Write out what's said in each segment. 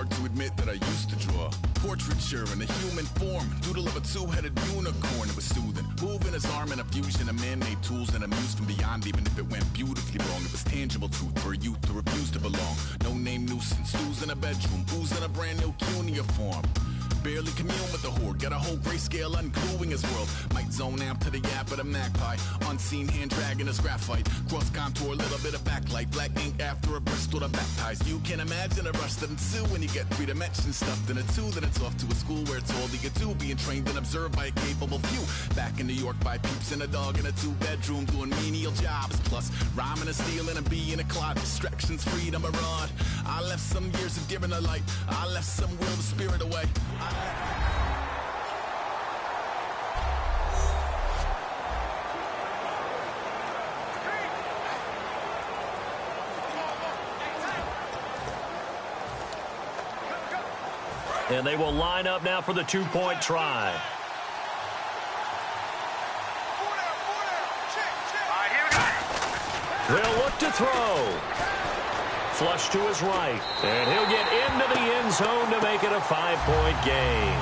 hard to admit that I used to draw portraiture in a human form, doodle of a two-headed unicorn. It was soothing, moving his arm in a fusion of man-made tools and a muse from beyond. Even if it went beautifully wrong, it was tangible truth for a youth who refused to belong. No name nuisance, who's in a bedroom, who's in a brand new cuneiform. Barely commune with the horde, got a whole grayscale ungluing his world. Might zone amp to the yap of the magpie, unseen hand dragging his graphite. Cross contour, little bit of backlight, black ink after a Bristol to baptize. You can imagine a rush that ensue when you get three dimensions stuffed in a two. Then it's off to a school where it's all you get to, being trained and observed by a capable few. Back in New York by peeps and a dog in a two-bedroom doing menial jobs. Plus rhyming and stealing and being a clot, distractions, freedom, a rod. I left some years of giving a light, I left some will the spirit away. And they will line up now for the two-point try. They'll look to throw. Flush to his right. And he'll get into the end zone to make it a 5-point game.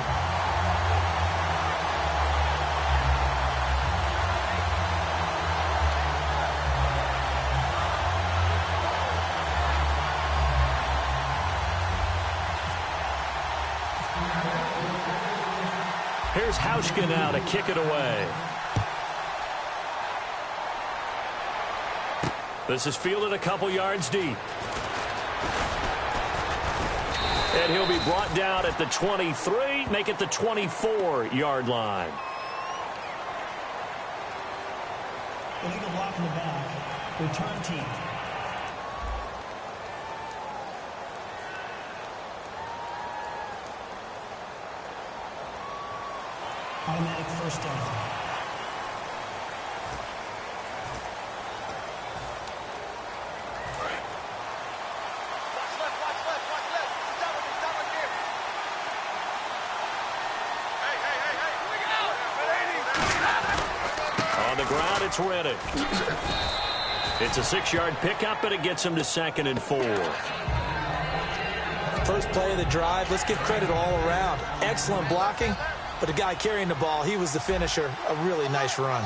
Here's Hauschka now to kick it away. This is fielded a couple yards deep. And he'll be brought down at the 23, make it the 24-yard line. Illegal block in the back. Return team. Automatic first down. On the ground, it's Reddick. It's a 6-yard pickup, but it gets him to 2nd and 4. First play of the drive. Let's give credit all around. Excellent blocking, but the guy carrying the ball, he was the finisher. A really nice run.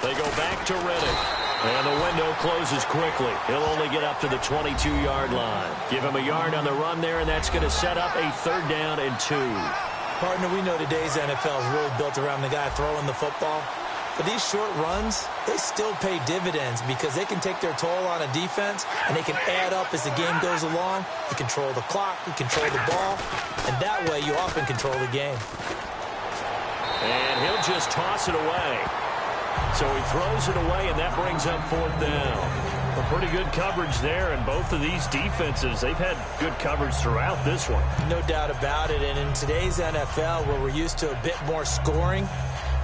They go back to Reddick. And the window closes quickly. He'll only get up to the 22-yard line. Give him a yard on the run there, and that's going to set up a 3rd down and 2. Partner, we know today's NFL is really built around the guy throwing the football. But these short runs, they still pay dividends because they can take their toll on a defense, and they can add up as the game goes along. You control the clock, you control the ball, and that way you often control the game. And he'll just toss it away. So he throws it away, and that brings up 4th down. A pretty good coverage there, and both of these defenses, they've had good coverage throughout this one. No doubt about it, and in today's NFL, where we're used to a bit more scoring,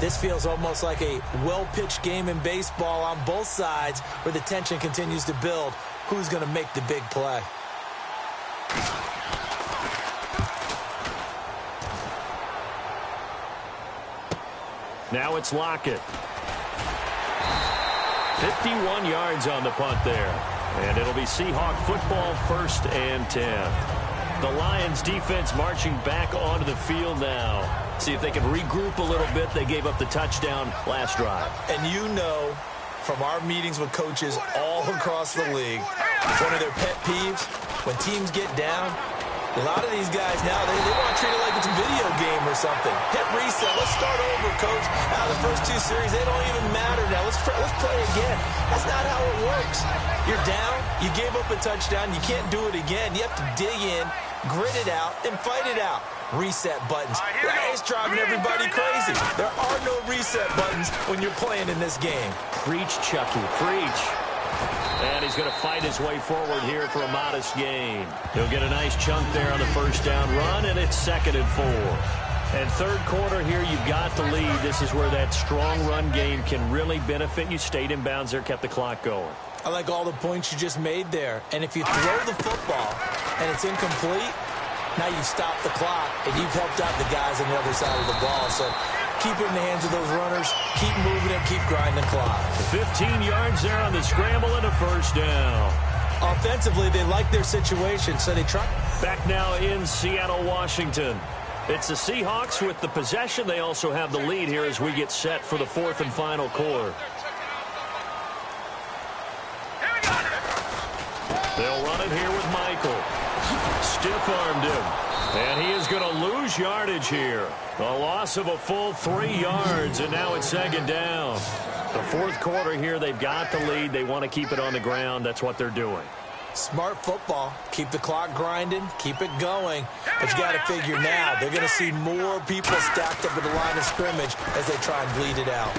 this feels almost like a well-pitched game in baseball on both sides where the tension continues to build. Who's going to make the big play? Now it's Lockett. 51 yards on the punt there. And it'll be Seahawk football, 1st and 10. The Lions defense marching back onto the field now. See if they can regroup a little bit. They gave up the touchdown last drive. And you know from our meetings with coaches all across the league, one of their pet peeves, when teams get down, a lot of these guys now, they want to treat it like it's a video game or something. Hit reset. Let's start over, coach. Now, the first 2 series, they don't even matter now. Let's play again. That's not how it works. You're down. You gave up a touchdown. You can't do it again. You have to dig in, grit it out, and fight it out. Reset buttons. It's driving everybody crazy. There are no reset buttons when you're playing in this game. Preach, Chucky. Preach. And he's going to fight his way forward here for a modest gain. He'll get a nice chunk there on the 1st down run, and it's 2nd and 4. And 3rd quarter here, you've got the lead. This is where that strong run game can really benefit you. Stayed in bounds there, kept the clock going. I like all the points you just made there. And if you throw the football and it's incomplete, now you've stopped the clock, and you've helped out the guys on the other side of the ball. So keep it in the hands of those runners. Keep moving it. Keep grinding the clock. 15 yards there on the scramble and a 1st down. Offensively, they like their situation, so they try. Back now in Seattle, Washington. It's the Seahawks with the possession. They also have the lead here as we get set for the fourth and final quarter. They'll run it here with Michael. Stiff-armed him. And he is going to lose yardage here. A loss of a full 3 yards, and now it's second down. The fourth quarter here, they've got the lead. They want to keep it on the ground. That's what they're doing. Smart football. Keep the clock grinding. Keep it going. But you got to figure now, they're going to see more people stacked up at the line of scrimmage as they try and bleed it out.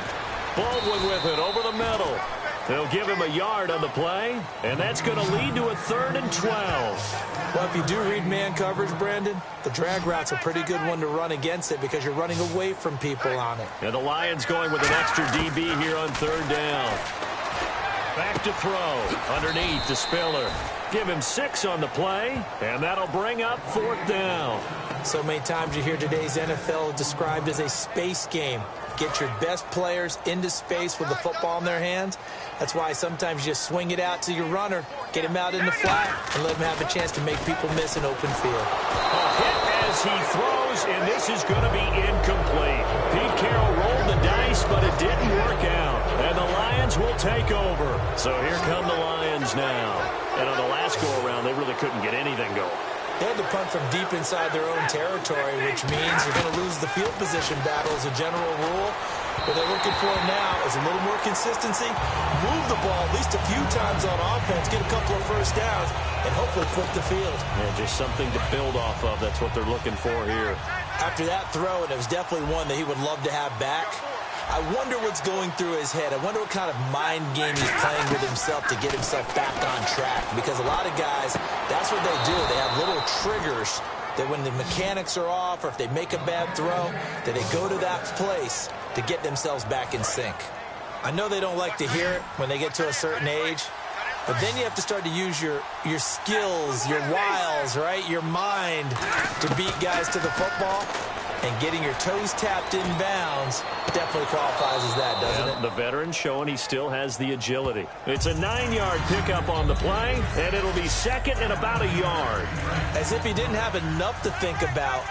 Baldwin with it over the middle. They'll give him a yard on the play, and that's going to lead to a 3rd and 12. Well, if you do read man coverage, Brandon, the drag route's a pretty good one to run against it because you're running away from people on it. And the Lions going with an extra DB here on 3rd down. Back to throw. Underneath to Spiller. Give him 6 on the play, and that'll bring up 4th down. So many times you hear today's NFL described as a space game. Get your best players into space with the football in their hands. That's why sometimes you just swing it out to your runner, get him out in the flat, and let him have a chance to make people miss an open field. A hit as he throws, and this is going to be incomplete. Pete Carroll rolled the dice, but it didn't work out. And the Lions will take over. So here come the Lions now. And on the last go-around, they really couldn't get anything going. They had to punt from deep inside their own territory, which means you're going to lose the field position battle as a general rule. What they're looking for now is a little more consistency, move the ball at least a few times on offense, get a couple of first downs, and hopefully flip the field. Yeah, just something to build off of. That's what they're looking for here. After that throw, and it was definitely one that he would love to have back, I wonder what's going through his head. I wonder what kind of mind game he's playing with himself to get himself back on track. Because a lot of guys, that's what they do. They have little triggers that when the mechanics are off or if they make a bad throw, that they go to that place to get themselves back in sync. I know they don't like to hear it when they get to a certain age, but then you have to start to use your skills, your wiles, right? Your mind to beat guys to the football. And getting your toes tapped in bounds definitely qualifies as that, doesn't it? The veteran showing he still has the agility. It's a 9-yard pickup on the play, and it'll be second and about a yard. As if he didn't have enough to think about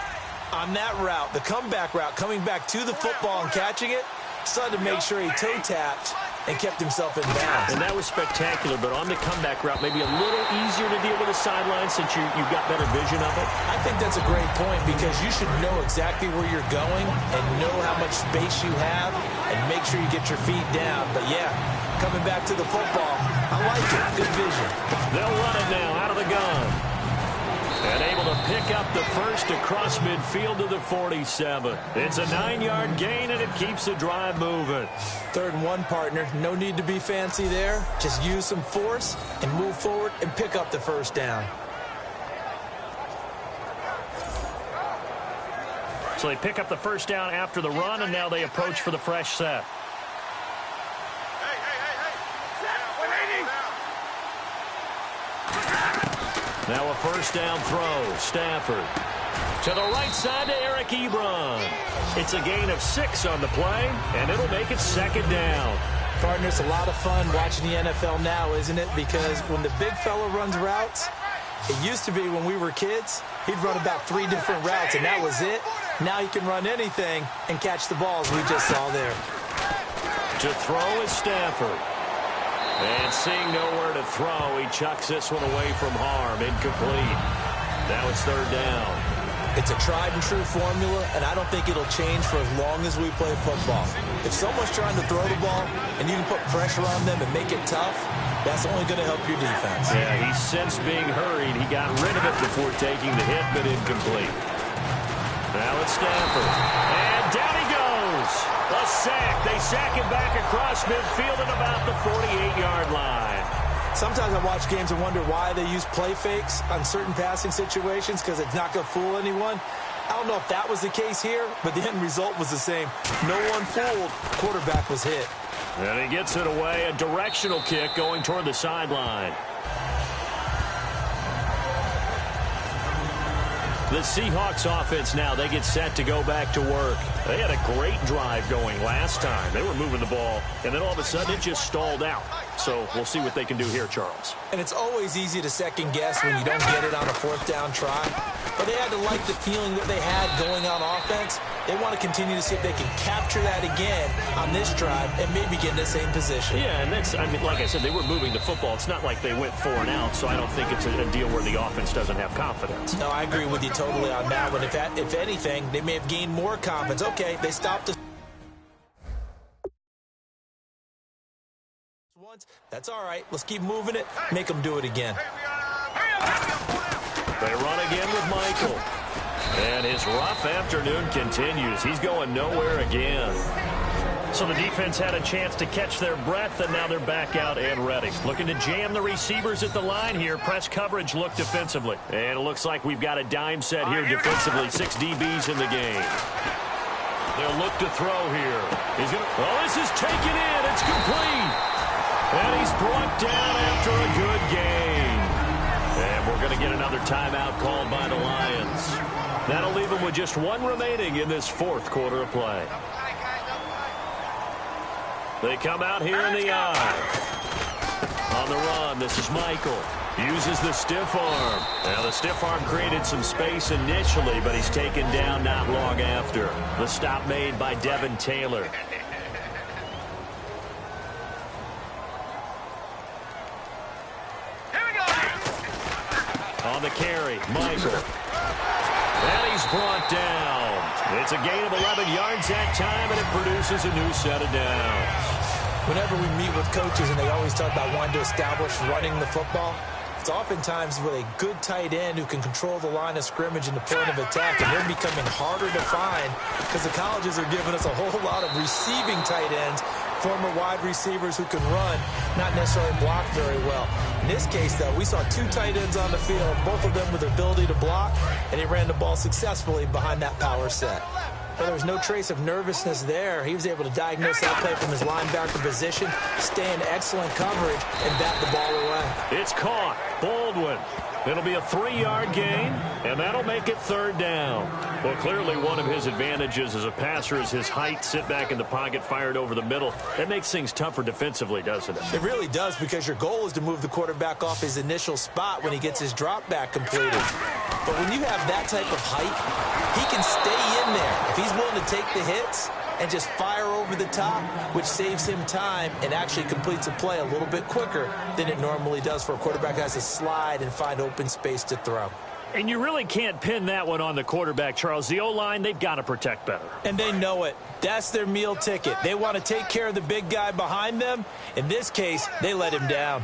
on that route, the comeback route, coming back to the football and catching it, decided to make sure he toe tapped and kept himself in bounds. And that was spectacular, but on the comeback route, maybe a little easier to deal with the sideline since you've got better vision of it. I think that's a great point because you should know exactly where you're going and know how much space you have and make sure you get your feet down. But, yeah, coming back to the football, I like it. Good vision. They'll run it now out of the gun. And able to pick up the first across midfield to the 47. It's a 9-yard gain, and it keeps the drive moving. 3rd and 1, partner. No need to be fancy there. Just use some force and move forward and pick up the first down. So they pick up the first down after the run, and now they approach for the fresh set. Now a first down throw. Stafford to the right side to Eric Ebron. It's a gain of 6 on the play, and it'll make it second down. Partner, it's a lot of fun watching the NFL now, isn't it? Because when the big fella runs routes, it used to be when we were kids, he'd run about 3 different routes, and that was it. Now he can run anything and catch the balls we just saw there. To throw is Stafford. And seeing nowhere to throw, he chucks this one away from harm. Incomplete. Now it's 3rd down. It's a tried-and-true formula, and I don't think it'll change for as long as we play football. If someone's trying to throw the ball and you can put pressure on them and make it tough, that's only going to help your defense. Yeah, he sensed being hurried. He got rid of it before taking the hit, but incomplete. Now it's Stafford. And down he goes. A sack. They sack him back across midfield at about the 48-yard line. Sometimes I watch games and wonder why they use play fakes on certain passing situations because it's not going to fool anyone. I don't know if that was the case here, but the end result was the same. No one fooled. Quarterback was hit. And he gets it away. A directional kick going toward the sideline. The Seahawks offense now, they get set to go back to work. They had a great drive going last time. They were moving the ball, and then all of a sudden it just stalled out. So we'll see what they can do here, Charles. And it's always easy to second guess when you don't get it on a fourth down try. But they had to like the feeling that they had going on offense. They want to continue to see if they can capture that again on this drive and maybe get in the same position. Yeah, and that's, I mean, like I said, they were moving the football. It's not like they went 4 and out, so I don't think it's a deal where the offense doesn't have confidence. No, I agree with you totally on that one. If anything, they may have gained more confidence. Okay, they stopped us once. That's all right. Let's keep moving it. Make them do it again. They run again with Michael. And his rough afternoon continues. He's going nowhere again. So the defense had a chance to catch their breath, and now they're back out and ready. Looking to jam the receivers at the line here. Press coverage look defensively. And it looks like we've got a dime set here defensively. 6 DBs in the game. They'll look to throw here. He's going to... Oh, this is taken in. It's complete. And he's brought down after a good game. And we're going to get another timeout called by the Lions. That'll leave them with just 1 remaining in this 4th quarter of play. They come out here in the eye. On the run, this is Michael. Uses the stiff arm. Now, the stiff arm created some space initially, but he's taken down not long after. The stop made by Devin Taylor. On the carry, Michael. And he's brought down. It's a gain of 11 yards that time, and it produces a new set of downs. Whenever we meet with coaches and they always talk about wanting to establish running the football, it's oftentimes with a good tight end who can control the line of scrimmage and the point of attack, and they're becoming harder to find because the colleges are giving us a whole lot of receiving tight ends, former wide receivers who can run, not necessarily block very well. In this case, though, we saw 2 tight ends on the field, both of them with the ability to block, and he ran the ball successfully behind that power set. Well, there was no trace of nervousness there. He was able to diagnose that play from his linebacker position, stay in excellent coverage, and bat the ball away. It's caught. Baldwin. It'll be a 3-yard gain, and that'll make it 3rd down. Well, clearly one of his advantages as a passer is his height. Sit back in the pocket, fired over the middle. That makes things tougher defensively, doesn't it? It really does, because your goal is to move the quarterback off his initial spot when he gets his drop back completed. But when you have that type of height, he can stay in there. If he's willing to take the hits and just fire over the top, which saves him time and actually completes a play a little bit quicker than it normally does for a quarterback who has to slide and find open space to throw. And you really can't pin that one on the quarterback, Charles. The O-line, they've got to protect better. And they know it. That's their meal ticket. They want to take care of the big guy behind them. In this case, they let him down.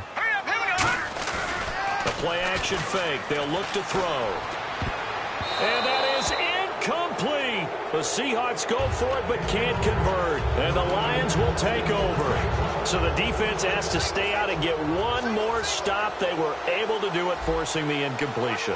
The play-action fake. They'll look to throw. And that is incomplete. The Seahawks go for it but can't convert. And the Lions will take over. So the defense has to stay out and get one more stop. They were able to do it, forcing the incompletion.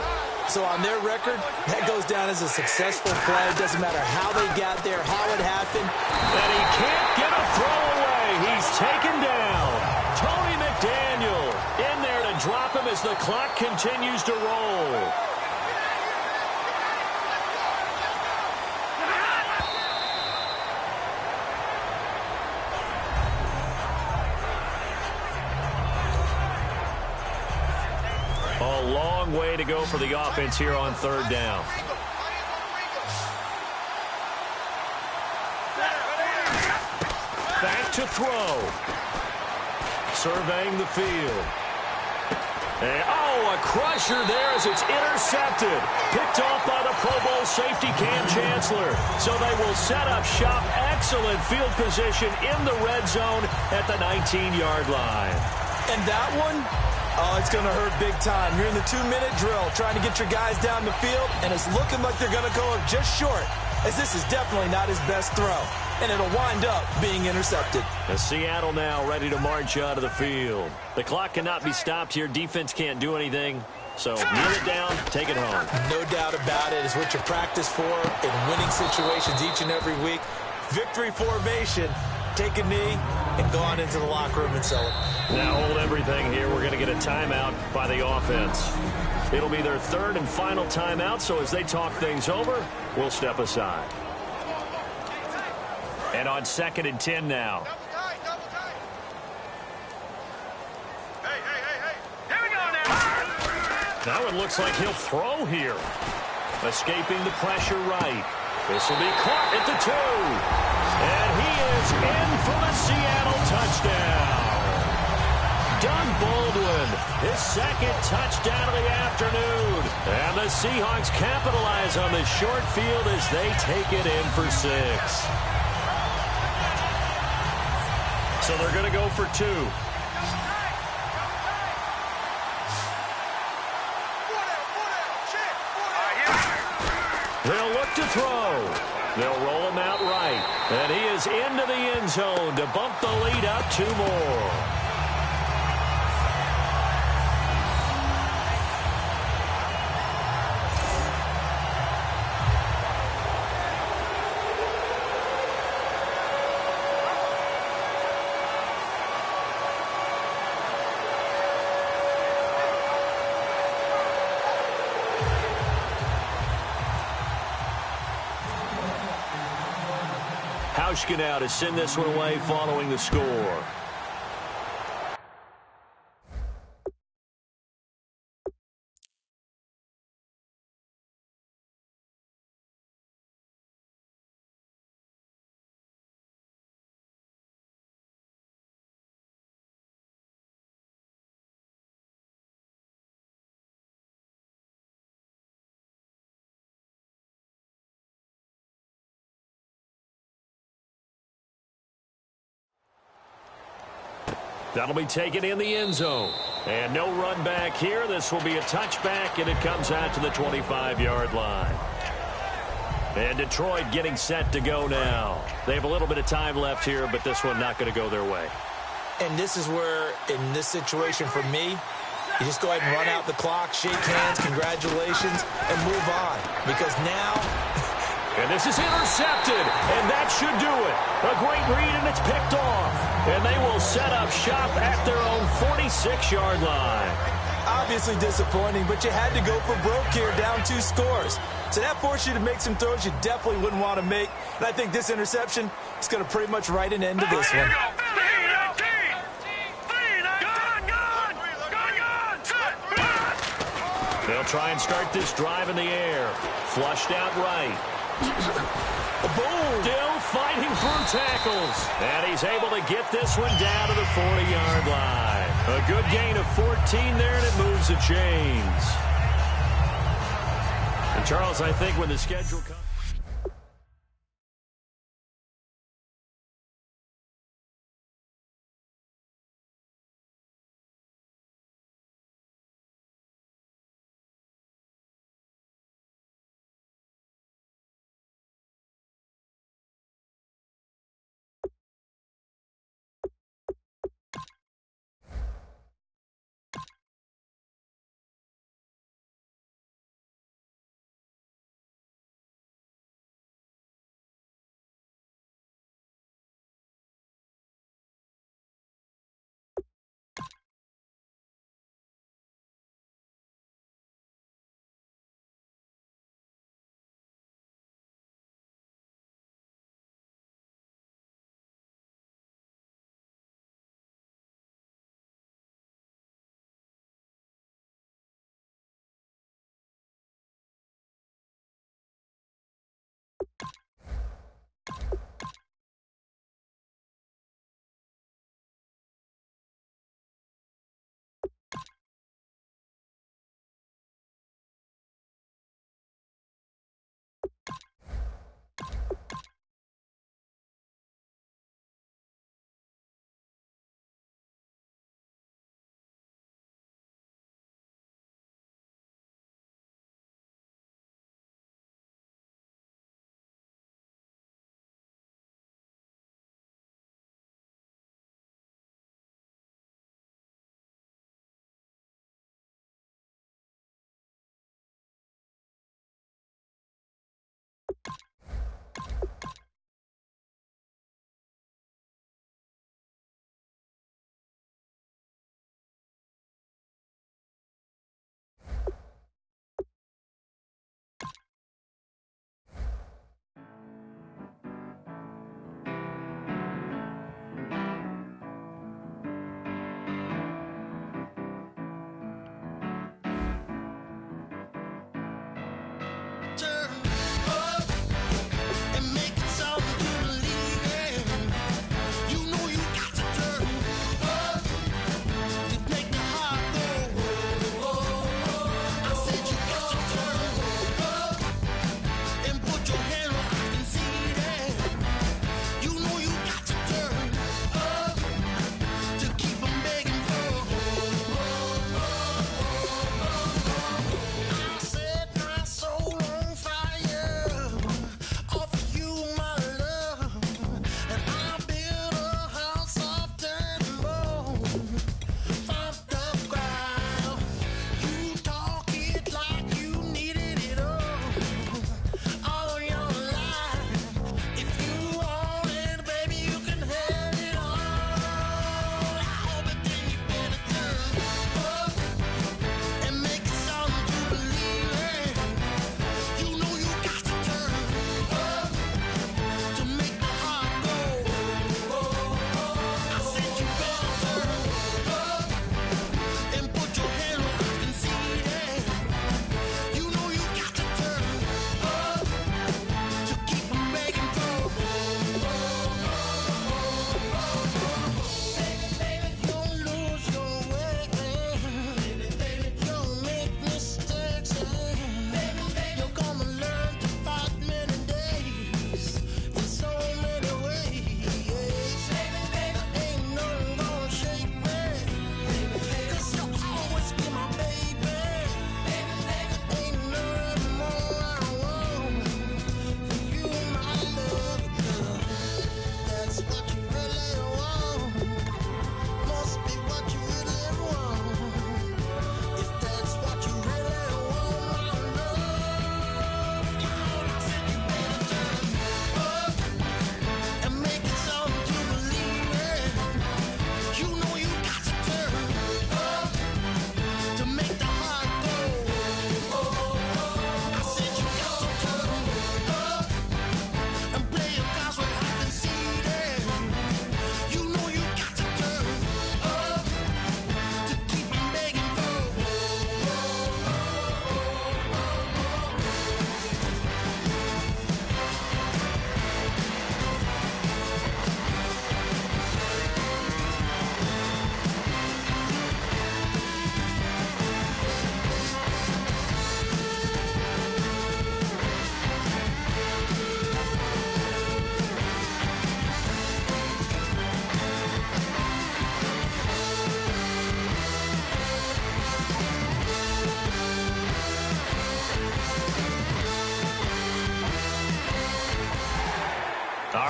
So on their record, that goes down as a successful play. It doesn't matter how they got there, how it happened. And he can't get a throw away. He's taken down. Tony McDaniel in there to drop him as the clock continues to roll. A long way to go for the offense here on 3rd down. Back to throw. Surveying the field. And, a crusher there as it's intercepted. Picked off by the Pro Bowl safety Cam Chancellor. So they will set up shop. Excellent field position in the red zone at the 19-yard line. And that one, it's going to hurt big time. You're in the 2-minute drill trying to get your guys down the field, and it's looking like they're going to go just short, as this is definitely not his best throw. And it'll wind up being intercepted. And Seattle now ready to march out of the field. The clock cannot be stopped here. Defense can't do anything. So kneel it down, take it home. No doubt about it. It's what you practice for in winning situations each and every week. Victory formation. Take a knee and go on into the locker room and sell it. Now hold everything here. We're going to get a timeout by the offense. It'll be their 3rd and final timeout, so as they talk things over, we'll step aside. And on 2nd and 10 now. Now it looks like he'll throw here. Escaping the pressure right. This will be caught at the 2. And he is in for the Seattle touchdown. Doug Baldwin, his second touchdown of the afternoon. And the Seahawks capitalize on the short field as they take it in for 6. So they're going to go for 2. They'll look to throw. They'll roll him out right. And he is into the end zone to bump the lead up 2 more. Now to send this one away following the score. That'll be taken in the end zone. And no run back here. This will be a touchback, and it comes out to the 25-yard line. And Detroit getting set to go now. They have a little bit of time left here, but this one not going to go their way. And this is where, in this situation for me, you just go ahead and run out the clock, shake hands, congratulations, and move on. Because now... And this is intercepted, and that should do it. A great read, and it's picked off. And they will set up shop at their own 46-yard line. Obviously disappointing, but you had to go for broke here, down 2 scores. So that forced you to make some throws you definitely wouldn't want to make. And I think this interception is going to pretty much write an end to this one. They'll try and start this drive in the air. Flushed out right. Boom! Still fighting through tackles. And he's able to get this one down to the 40-yard line. A good gain of 14 there, and it moves the chains. And Charles, I think when the schedule comes...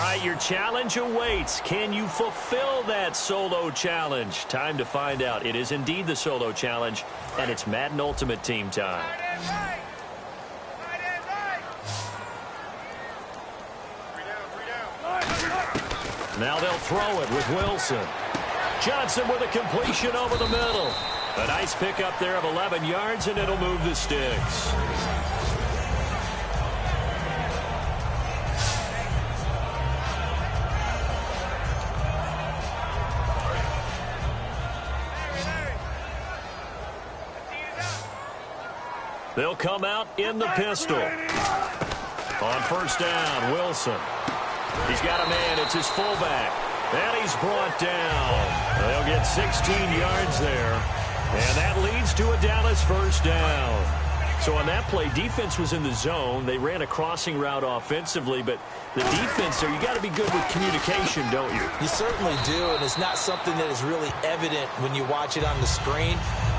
right, your challenge awaits. Can you fulfill that solo challenge? Time to find out. It is indeed the solo challenge, and it's Madden Ultimate Team time. Now they'll throw it with Wilson. Johnson with a completion over the middle. A nice pickup there of 11 yards, and it'll move the sticks. They'll come out in the pistol. On first down, Wilson. He's got a man. It's his fullback. And he's brought down. They'll get 16 yards there. And that leads to a Dallas first down. So on that play, defense was in the zone. They ran a crossing route offensively, but the defense there, you got to be good with communication, don't you? You certainly do, and it's not something that is really evident when you watch it on the screen.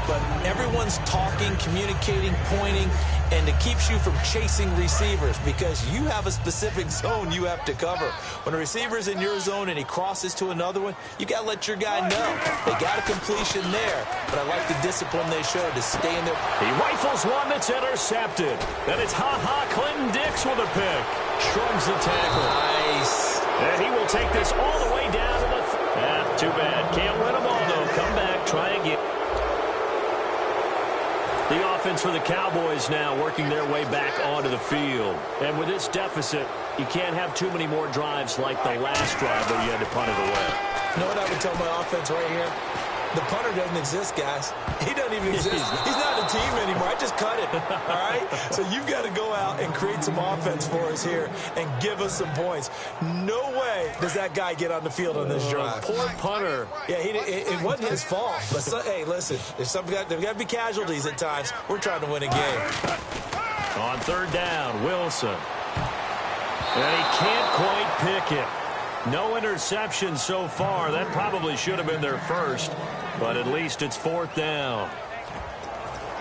But everyone's talking, communicating, pointing, and it keeps you from chasing receivers because you have a specific zone you have to cover. When a receiver's in your zone and he crosses to another one, you got to let your guy know. They got a completion there, but I like the discipline they showed to stay in there. He rifles one that's intercepted. Then it's Clinton Dix with a pick. Shrugs the tackle. Nice. And he will take this all the way down to the... too bad. Can't win them all, though. Come back, try again. The offense for the Cowboys now working their way back onto the field. And with this deficit, you can't have too many more drives like the last drive where you had to punt it away. You know what I would tell my offense right here? The punter doesn't exist, guys. He doesn't even exist. He's not a team anymore. I just cut it, all right? So you've got to go out and create some offense for us here and give us some points. No way does that guy get on the field on this drive. Poor punter. Yeah, it wasn't his fault. But, hey, listen, there's got to be casualties at times. We're trying to win a game. On third down, Wilson. And he can't quite pick it. No interception so far. That probably should have been their first, but at least it's fourth down.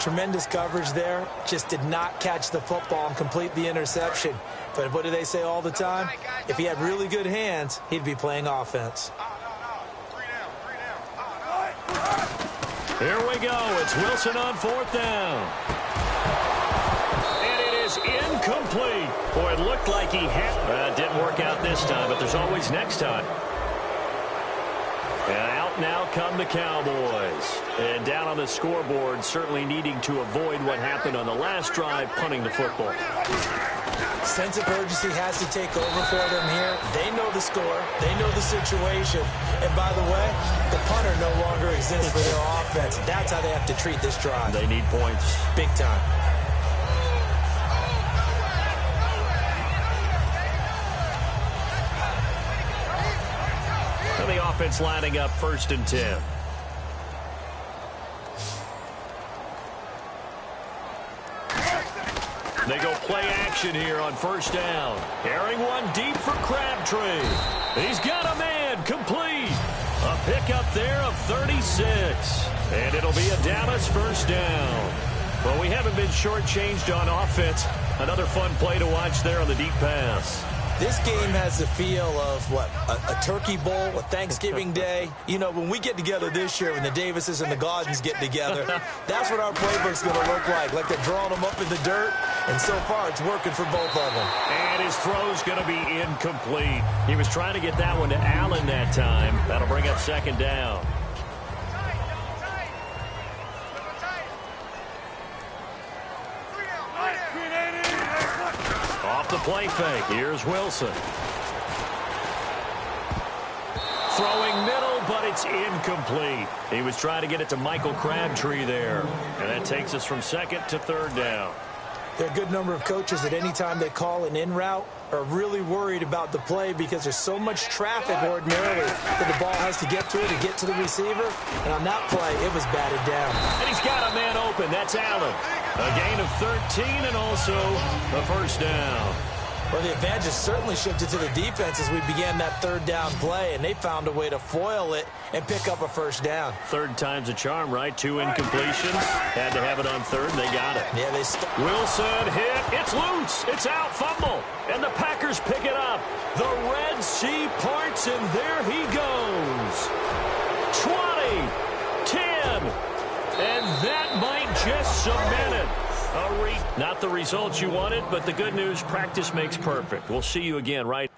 Tremendous coverage there. Just did not catch the football and complete the interception. But what do they say all the time? If he had really good hands, he'd be playing offense. Here we go. It's Wilson on fourth down. And it is incomplete. Boy, it looked like he had... it didn't work out this time, but there's always next time. And out now come the Cowboys. And down on the scoreboard, certainly needing to avoid what happened on the last drive, punting the football. Sense of urgency has to take over for them here. They know the score. They know the situation. And by the way, the punter no longer exists for their offense. That's how they have to treat this drive. They need points. Big time. And the offense lining up 1st and 10. They go play action here on first down. Airing one deep for Crabtree. He's got a man complete. A pickup there of 36. And it'll be a Dallas first down. Well, we haven't been shortchanged on offense. Another fun play to watch there on the deep pass. This game has the feel of, what, a turkey bowl, a Thanksgiving day. You know, when we get together this year, when the Davises and the Gaudens get together, that's what our playbook's going to look like. Like they're drawing them up in the dirt, and so far it's working for both of them. And his throw's going to be incomplete. He was trying to get that one to Allen that time. That'll bring up 2nd down. Off the play fake. Here's Wilson. Throwing middle, but it's incomplete. He was trying to get it to Michael Crabtree there. And that takes us from 2nd to 3rd down. There are a good number of coaches that any time they call an in route are really worried about the play because there's so much traffic ordinarily that the ball has to get through to get to the receiver. And on that play, it was batted down. And he's got a man open. That's Allen. A gain of 13 and also a first down. Well, the advantage has certainly shifted to the defense as we began that third down play, and they found a way to foil it and pick up a first down. Third time's a charm, right? 2 incompletions. Had to have it on third, and they got it. Yeah, Wilson hit. It's loose. It's out. Fumble. And the Packers pick it up. The Red Sea parts, and there he goes. 20, 10, and that might just cement it. Not the results you wanted, but the good news, practice makes perfect. We'll see you again, right?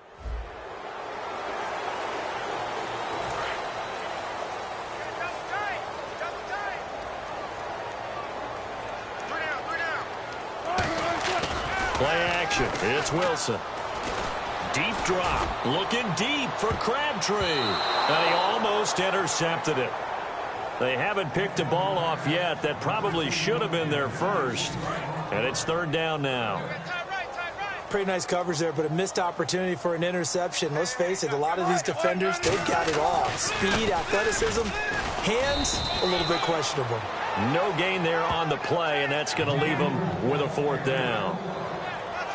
Play action. It's Wilson. Deep drop. Looking deep for Crabtree. And he almost intercepted it. They haven't picked a ball off yet. That probably should have been their first. And it's third down now. Pretty nice coverage there, but a missed opportunity for an interception. Let's face it, a lot of these defenders, they've got it all. Speed, athleticism, hands, a little bit questionable. No gain there on the play, and that's going to leave them with a fourth down.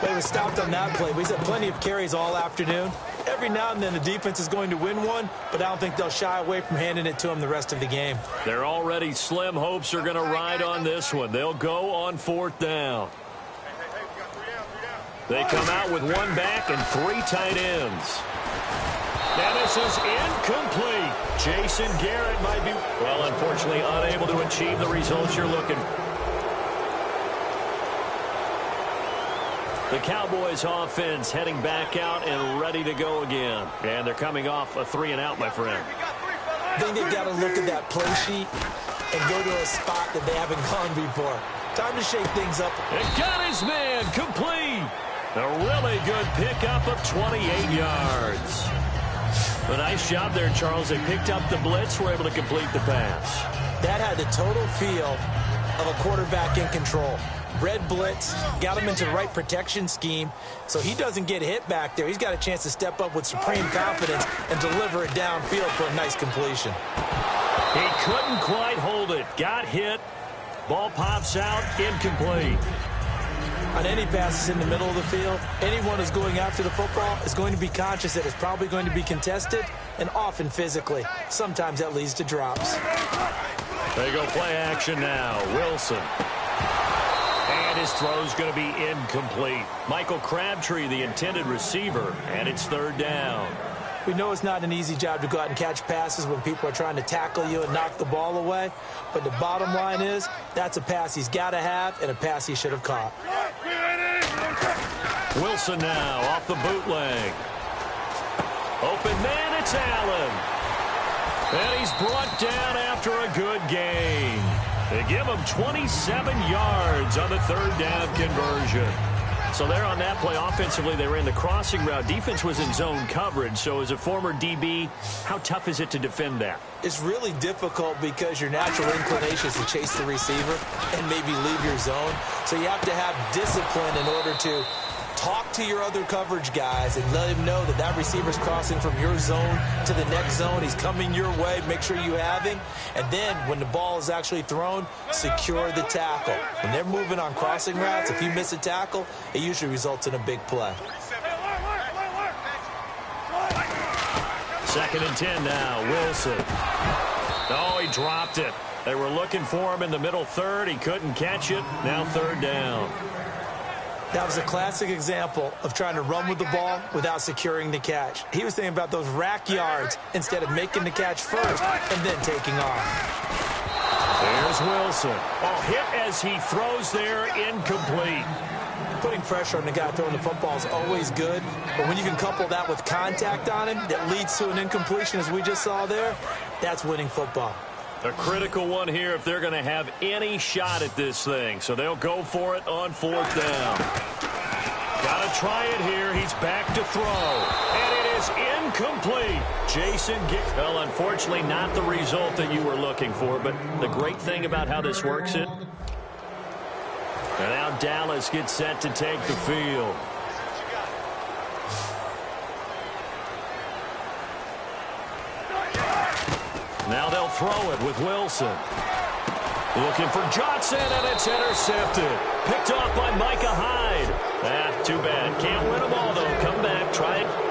They were stopped on that play. We've had plenty of carries all afternoon. Every now and then the defense is going to win one, but I don't think they'll shy away from handing it to them the rest of the game. Their already slim hopes are going to ride on this one. They'll go on fourth down. They come out with one back and 3 tight ends. And this is incomplete. Jason Garrett might be, well, unfortunately unable to achieve the results you're looking for. The Cowboys offense heading back out and ready to go again. And they're coming off a 3-and-out, my friend. I think they've got to look at that play sheet and go to a spot that they haven't gone before. Time to shake things up. It got his man complete. A really good pickup of 28 yards. A nice job there, Charles. They picked up the blitz, were able to complete the pass. That had the total feel of a quarterback in control. Red blitz, got him into the right protection scheme, so he doesn't get hit back there. He's got a chance to step up with supreme confidence and deliver it downfield for a nice completion. He couldn't quite hold it. Got hit. Ball pops out, incomplete. On any passes in the middle of the field, anyone who's going after the football is going to be conscious that it's probably going to be contested and often physically. Sometimes that leads to drops. They go play action now. Wilson. And his throw's going to be incomplete. Michael Crabtree, the intended receiver, and it's third down. We know it's not an easy job to go out and catch passes when people are trying to tackle you and knock the ball away. But the bottom line is, that's a pass he's got to have and a pass he should have caught. Wilson now off the bootleg. Open man, it's Allen. And he's brought down after a good gain. They give him 27 yards on the third down conversion. So there on that play, offensively, they ran the crossing route. Defense was in zone coverage. So as a former DB, how tough is it to defend that? It's really difficult because your natural inclination is to chase the receiver and maybe leave your zone. So you have to have discipline in order to talk to your other coverage guys and let him know that that receiver's crossing from your zone to the next zone. He's coming your way. Make sure you have him. And then when the ball is actually thrown, secure the tackle. When they're moving on crossing routes, if you miss a tackle, it usually results in a big play. 2nd and 10 now. Wilson. Oh, he dropped it. They were looking for him in the middle third. He couldn't catch it. Now third down. That was a classic example of trying to run with the ball without securing the catch. He was thinking about those rack yards instead of making the catch first and then taking off. There's Wilson. Oh, hit as he throws there, incomplete. Putting pressure on the guy throwing the football is always good, but when you can couple that with contact on him that leads to an incompletion as we just saw there, that's winning football. A critical one here if they're going to have any shot at this thing. So they'll go for it on fourth down. Got to try it here. He's back to throw. And it is incomplete. Jason Garrett. Well, unfortunately, not the result that you were looking for. But the great thing about how this works it. And now Dallas gets set to take the field. Now they'll throw it with Wilson. Looking for Johnson, and it's intercepted. Picked off by Micah Hyde. Too bad. Can't win them all, though. Come back, try it.